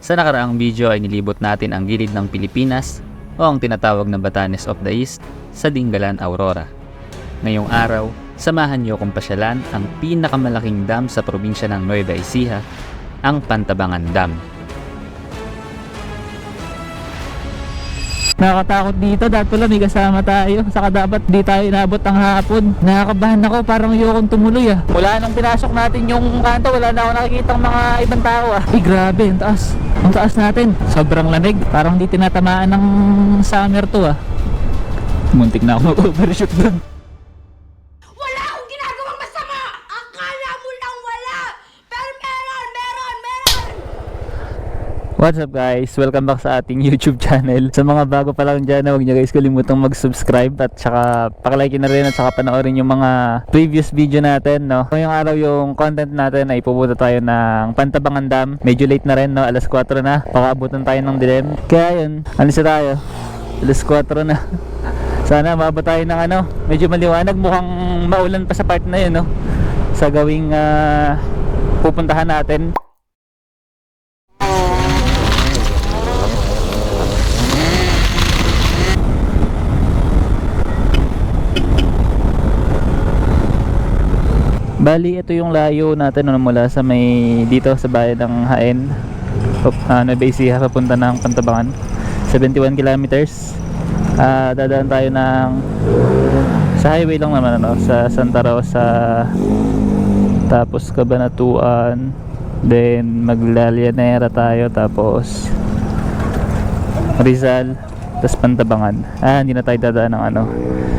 Sa nakaraang video ay nilibot natin ang gilid ng Pilipinas o ang tinatawag na Batanes of the East sa Dingalan, Aurora. Ngayong araw, samahan niyo kong pasyalan ang pinakamalaking dam sa probinsya ng Nueva Ecija, ang Pantabangan Dam. Nakakatakot dito, dapat pala may kasama tayo. Saka dapat di tayo inabot ang hapon. Nakakabahan ako, parang ayokong tumuloy ah. Wala nang pinasok natin yung kanto, wala na ako nakikita mga ibang tao ah. Ay grabe, ang taas. Ang taas natin. Sobrang lamig. Parang di tinatamaan ng summer to ah. Muntik na ako mag-overshoot doon. Wala akong ginagawang masama! Akala mo lang wala! Pero meron! What's up guys? Welcome back sa ating YouTube channel. Sa mga bago pa lang dyan, huwag nyo guys kalimutang mag-subscribe at saka pakilike na rin at saka panoorin yung mga previous video natin, no? Ngayong araw yung content natin ay pupunta tayo ng Pantabangan Dam. Medyo late na rin, no? Alas 4 na. Pakaabutan tayo ng dilim. Kaya yun, alis na tayo. Alas 4 na. Sana maabot tayo ng ano, medyo maliwanag. Mukhang maulan pa sa part na yun, no? Sa gawing pupuntahan natin. Bali, ito yung layo natin mula sa may dito sa bayan ng Haen, Nueva Ecija papunta ng Pantabangan, 71 kilometers. Dadaan tayo ng sa highway lang naman, ano, sa Santa Rosa, tapos Cabanatuan, then Maglallanera tayo, tapos Rizal, tapos Pantabangan. Hindi na tayo dadaan ng ano,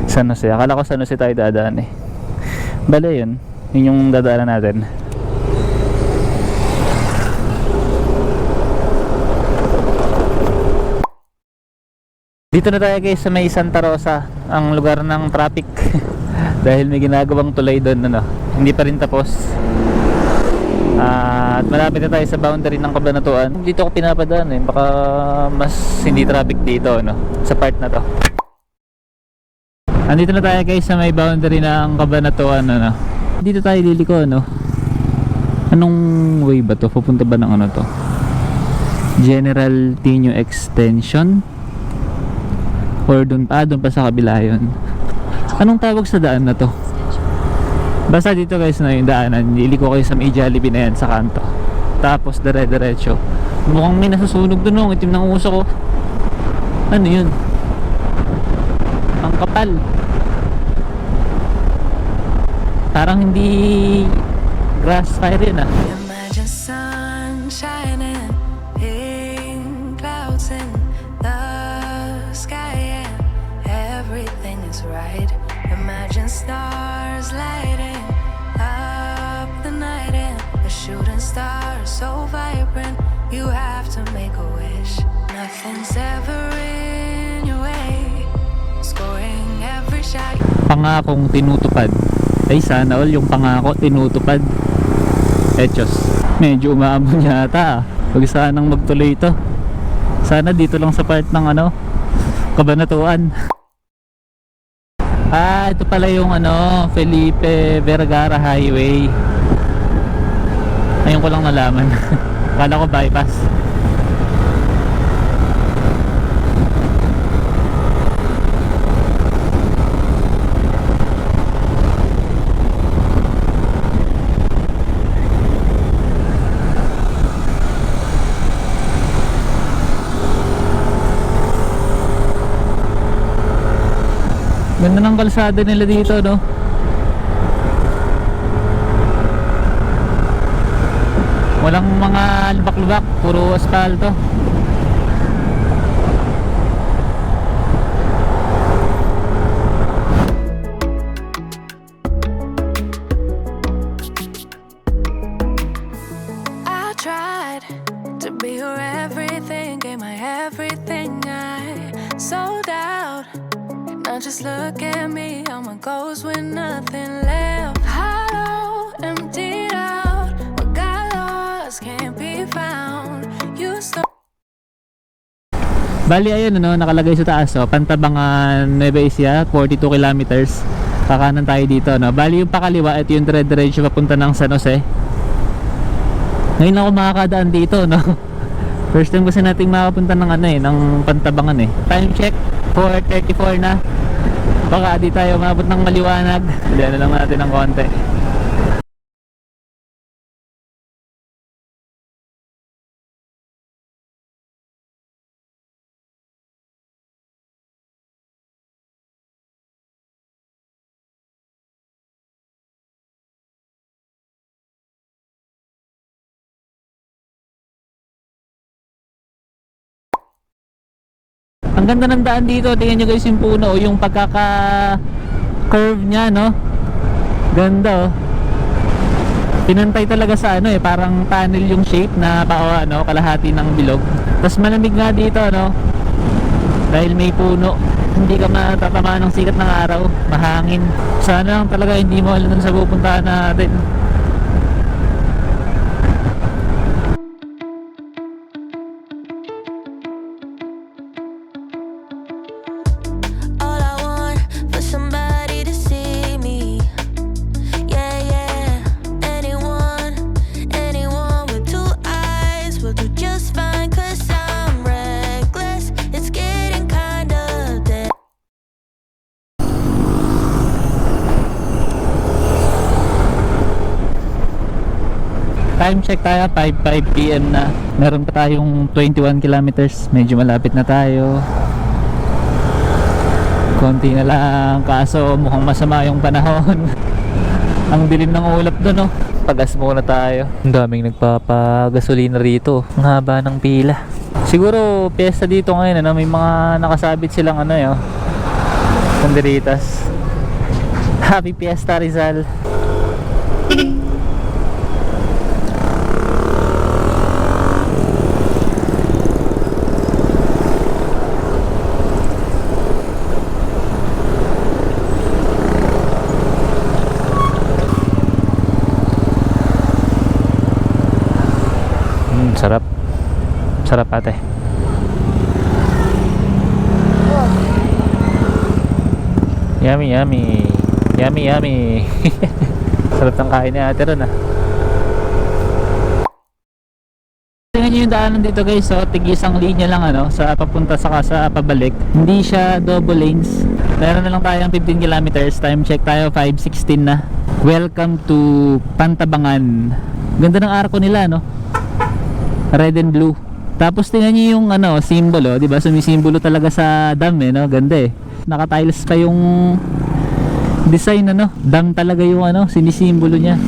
San Jose. Akala ko San Jose tayo dadaan eh. Bale yun yung dadaanan natin. Dito na tayo guys sa may Santa Rosa, ang lugar ng traffic. Dahil may ginagawang tulay doon, ano. Hindi pa rin tapos. At malapit na tayo sa boundary ng Cabanatuan. Dito ko pinapadaan eh, baka mas hindi traffic dito, ano, sa part na to. Andito na tayo guys sa may boundary ng Cabanatuan, ano. Dito tayo liliko, no? Anong way ba to? Pupunta ba ng ano to? General Tino Extension? Or doon pa sa kabila yun? Anong tawag sa daan na to? Basta dito guys na yung daanan. Liliko kayo sa may Jollibee na yan sa kanto. Tapos dire-diretso. Mukhang may nasusunog doon, no? Itim ng uso ko. Ano yun? Ang kapal. Parang hindi grass fire yun ah. Imagine sun shining, pink clouds in the sky and everything is right. Imagine stars lighting up the night and a shooting star so vibrant. You have to make a wish. Nothing's ever in your way. Scoring every shot. Pangakong tinutupad. Ay sana all yung pangako tinutupad. Hechos. Medyo umaambon yata ah. Huwag sanang magtuloy ito. Sana dito lang sa part ng ano, Cabanatuan. Ito pala yung ano, Felipe Vergara Highway. Ayun ko lang nalaman. Kala ko bypass. Ganda ng kalsada nila dito, no? Walang mga lubak-lubak, puro asfalto. I tried to be your everything, gave my everything, I sold out. Now just look at me, I'm a ghost with nothing left. Hollow, emptied out, what got lost can't be found. You stole. Bali ayun, ano, nakalagay sa taas, oh, Pantabangan Nueva Ecija, 42 kilometers. Kakanan tayo dito, no? Bali yung pakaliwa, ito yung dire-diretso papunta ng San Jose. Ngayon ako makakadaan dito, no? First time kasi nating makapunta ng ano ng Pantabangan eh. Time check, 4:34 na. Baka di tayo mabot ng maliwanag. Diyan na lang natin ng konti. Ang ganda ng daan dito. Tingnan nyo guys yung puno, yung pagkaka-curve nya, no? Ganda, oh. Pinantay talaga sa ano eh, parang tunnel yung shape na ano, kalahati ng bilog. Tapos malamig nga dito, no? Dahil may puno. Hindi ka matatamaan ng sikat ng araw. Mahangin. Sana lang talaga hindi mo alam sa pupuntahan natin. All I want for somebody to see me. Yeah, yeah. Anyone with two eyes will do just fine. 'Cause I'm reckless. It's getting kind of dead. Time check tayo, 5 PM na. Meron pa tayong 21 kilometers. Medyo malapit na tayo. Konti na lang, kaso mukhang masama yung panahon. Ang dilim ng ulap doon, no? Pagas muna tayo. Ang daming nagpapagasolina rito. Ang haba ng pila. Siguro piyesta dito ngayon, ano? May mga nakasabit silang ano yun, banderitas. Happy Fiesta Rizal. Sarap. Sarap ate. Yummy, yummy. Yummy, yummy. Sarap ng kain ni ate ron, ah. Tingnan nyo yung daanan dito guys, so tig-isang linya lang ano, sa papunta sa pabalik. Hindi siya double lanes. Meron na lang tayong 15 kilometers. Time check tayo, 5:16 na. Welcome to Pantabangan. Ganda ng arko nila, no? Red and blue. Tapos tingnan niyo yung ano, simbolo, 'di ba? Sumisimbolo talaga sa dam eh, no? Ganda eh. Naka-tiles pa yung design ano. Dam talaga yung ano, sinisimbolo niya.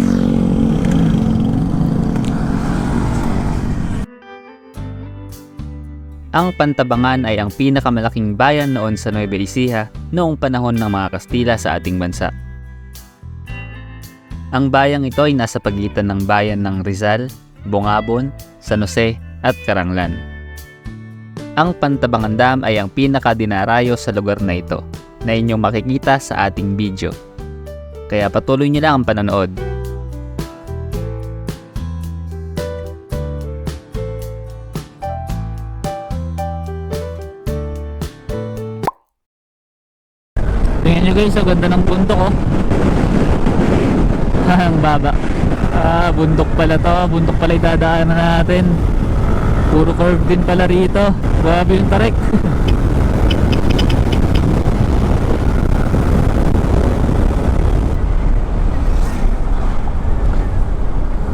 Ang Pantabangan ay ang pinakamalaking bayan noon sa Nueva Ecija noong panahon ng mga Kastila sa ating bansa. Ang bayang ito ay nasa pagitan ng bayan ng Rizal, Bongabon, San Jose at Caranglan. Ang Pantabangan Dam ay ang pinakadinarayo sa lugar na ito na inyong makikita sa ating video. Kaya patuloy niyo lang ang panonood. Tingnan nyo guys, ang ganda ng bundok, oh. Ang baba. Bundok pala to. Bundok pala idadaanan natin. Puro curve din pala rito. Grabe yung tarik.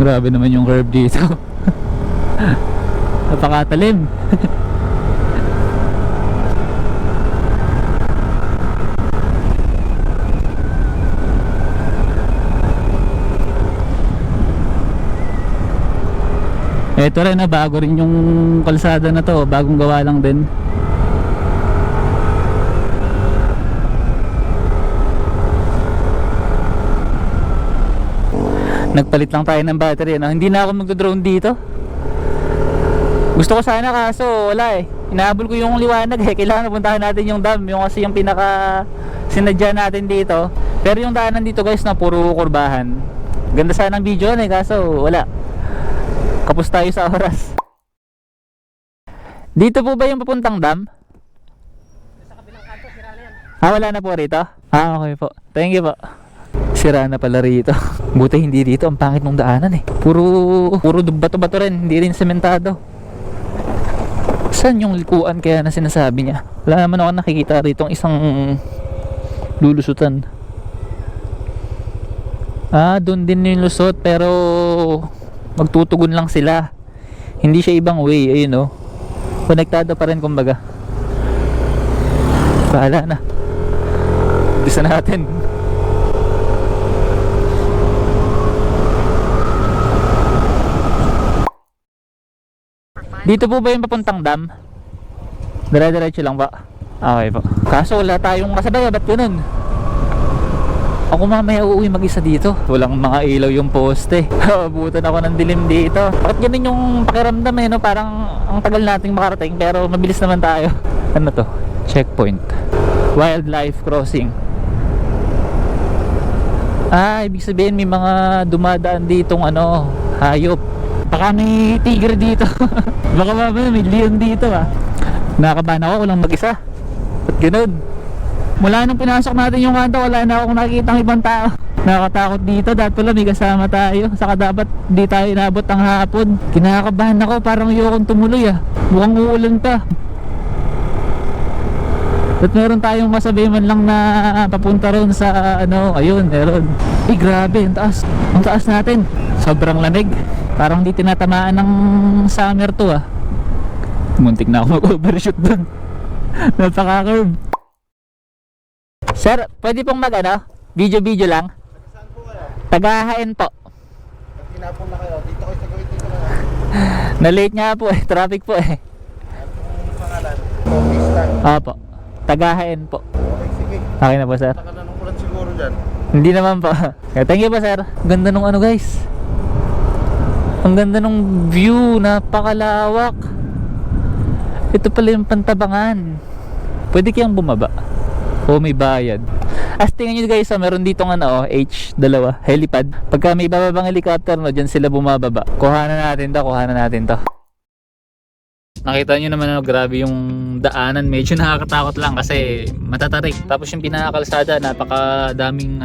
Grabe naman yung curve dito. Napakatalim. Ito rin, bago rin yung kalsada na to, bagong gawa lang din. Nagpalit lang tayo ng battery, no? Hindi na ako magdo-drone dito. Gusto ko sana kaso wala eh. Inahabol ko yung liwanag eh. Kailangan puntahan natin yung dam, yung kasi yung pinaka sinadya natin dito. Pero yung daanan dito guys na puro kurbahan. Ganda sana ng video eh, kaso wala. Kapos tayo sa oras. Dito po ba yung papuntang dam? Sa kabilang kanto, sira na yan. Wala na po rito? Okay po. Thank you po. Sira na pala rito. Buti hindi dito, ang pangit ng daanan eh. Puro bato-bato rin, hindi rin sementado. Saan yung likuan kaya na sinasabi niya? Wala naman ako nakikita rito isang lulusutan. Doon din yung lusot pero magtutugon lang sila. Hindi siya ibang way, ayun oh. Konektado pa rin kumbaga. Bahala na. Bisa natin. Dito po ba yung papuntang dam? Dire-diretso lang ba? Okay po. Kaso wala tayong kasabay, ba't ganun? Ako mamaya uuwi mag-isa dito. Walang mga ilaw yung poste. Abutan ako ng dilim dito. Bakit ganun yung pakiramdam no? Parang ang tagal nating makarating pero mabilis naman tayo. Ano to? Checkpoint. Wildlife crossing. Ibig sabihin may mga dumadaan ditong hayop. Baka may tigre dito. Baka may leon dito Nakakabahan ako, walang mag-isa. Ba't ganun? Mula nung pinasok natin yung kanto, wala na akong nakikita ng ibang tao. Nakakatakot dito, dapat pala may kasama tayo. Saka dapat di tayo inabot ang hapon. Kinakabahan ako, parang ayokong tumuloy Mukhang uulan pa. At meron tayong masabi man lang na papunta ron sa ayun, meron. Grabe, ang taas. Ang taas natin. Sobrang lamig. Parang hindi tinatamaan ng summer to Muntik na ako mag-overshoot dun. Napaka-curve. Sir, pwede pong video lang? Saan po kayo? Tagahain po. Pag tinapon na kayo, dito kayo sa gawin dito na. Na-late nga po traffic po Anong pangalan? Office lang. Opo. Tagahain po. Okay, sige. Okay na po sir. Taka na nung ulan siguro dyan. Hindi naman po. Thank you po sir. Ganda nung guys. Ang ganda nung view, napakalawak. Ito pala yung Pantabangan. Pwede kayang bumaba. May bayad. As tingnan nyo guys, meron ditong H2 helipad. Pagka may bababang helicopter dyan sila bumababa. Kuhanan natin to. Nakita nyo naman grabe yung daanan. Medyo nakakatakot lang kasi matatarik. Tapos yung pinakakalsada, napakadaming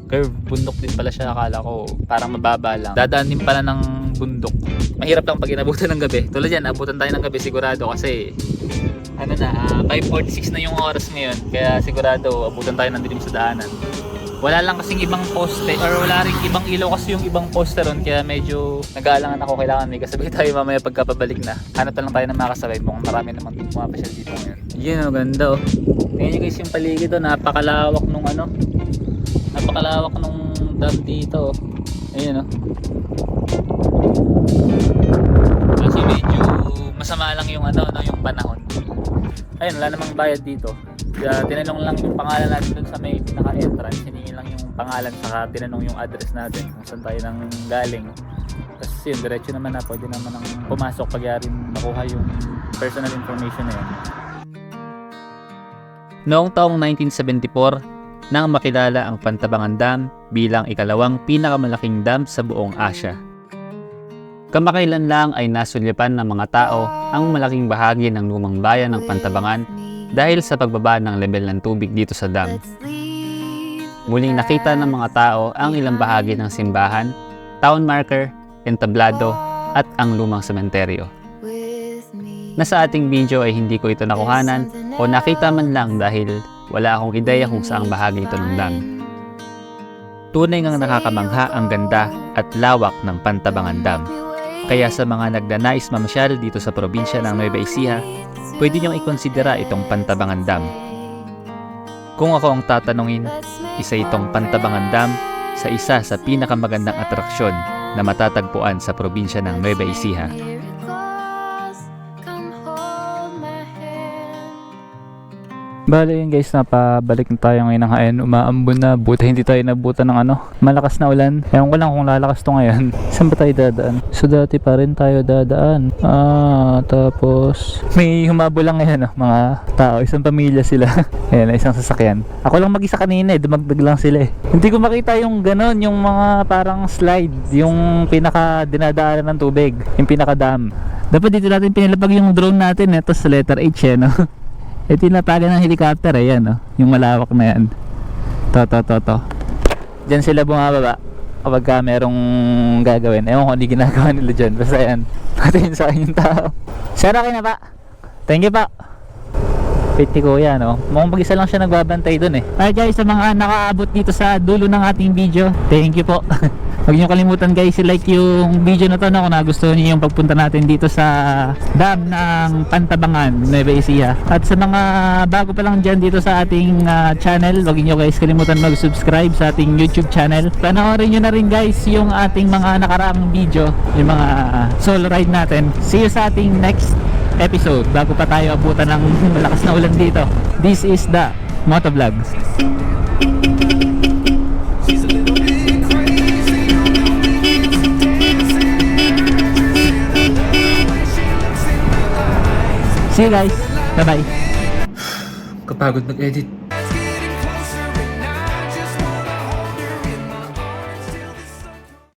curve. Bundok din pala siya. Akala ko parang mababa lang. Dadaan din pala ng bundok. Mahirap lang pag inabutan ng gabi. Tulad yan, abutan tayo ng gabi sigurado kasi 5:46 na yung oras ngayon. Kaya sigurado abutan tayo ng dilim sa daanan. Wala lang kasing ibang poste or wala rin ibang ilaw kasi yung ibang poste ron. Kaya medyo nag-aalangan ako, kailangan may kasabay tayo mamaya pagkapabalik na. Hanap lang tayo ng makasabay. Mukhang marami naman pumapasyal dito ngayon. Yun ganda Tingnan nyo guys yung paligid napakalawak nung napakalawak nung dam dito Ayun Kasi medyo masama lang yung yung panahon. Ayun, wala namang bayad dito. Tinanong lang yung pangalan natin dun sa may pinaka-entrance. Hiningin lang yung pangalan, saka tinanong yung address natin kung saan tayo nang galing. Tapos yun, diretso naman pwede naman nang pumasok pag yarin makuha yung personal information na yun. Noong taong 1974, nang makilala ang Pantabangan Dam bilang ikalawang pinakamalaking dam sa buong Asya. Kamakailan lang ay nasulyapan ng mga tao ang malaking bahagi ng lumang bayan ng Pantabangan dahil sa pagbaba ng level ng tubig dito sa dam. Muling nakita ng mga tao ang ilang bahagi ng simbahan, town marker, entablado at ang lumang sementeryo. Nasa ating video ay hindi ko ito nakuhanan o nakita man lang dahil wala akong ideya kung saang bahagi ito ng dam. Tunay ngang nakakamangha ang ganda at lawak ng Pantabangan Dam. Kaya sa mga nagdanais mamasyal dito sa probinsya ng Nueva Ecija, pwede niyong ikonsidera itong Pantabangan Dam. Kung ako ang tatanungin, isa itong Pantabangan Dam sa isa sa pinakamagandang atraksyon na matatagpuan sa probinsya ng Nueva Ecija. Bale yun guys, napabalik na tayo ngayon ng hain. Umaambon na, buti hindi tayo nabutan ng malakas na ulan. Ewan ko lang kung lalakas to ngayon. Saan ba tayo dadaan? So dati pa rin tayo dadaan. Tapos may humabol lang ngayon mga tao, isang pamilya sila. Ayan, isang sasakyan. Ako lang mag-isa kanina dumagdag lang sila Hindi ko makita yung ganon, yung mga parang slide, yung pinaka dinadaanan ng tubig, yung pinaka dam. Dapat dito natin pinilapag yung drone natin ito sa letter H Ito yung napagan ng helicopter yung malawak na yan. To. Diyan sila bumababa kapag ka merong gagawin. Ewan ko hindi ginagawa nila dyan. Basta yan, patingin sa akin yung tao. Sir, okay na ba? Thank you pa. Fit ni Kuya, no? Mukhang mag-isa lang siya nagbabantay dun eh. Alright guys, sa mga nakaabot dito sa dulo ng ating video, thank you po. Huwag niyo kalimutan guys, i-like yung video na to, no? Kung nagustuhan niyo yung pagpunta natin dito sa dam ng Pantabangan, Nueva Ecija. At sa mga bago pa lang dyan dito sa ating channel, huwag niyo guys kalimutan mag-subscribe sa ating YouTube channel. Panoorin niyo na rin guys yung ating mga nakaraang video, yung mga solo ride natin. See you sa ating next episode bago pa tayo abutan ng malakas na ulan dito. This is the Motovlog. See you guys. Bye bye. Kapagod mag-edit.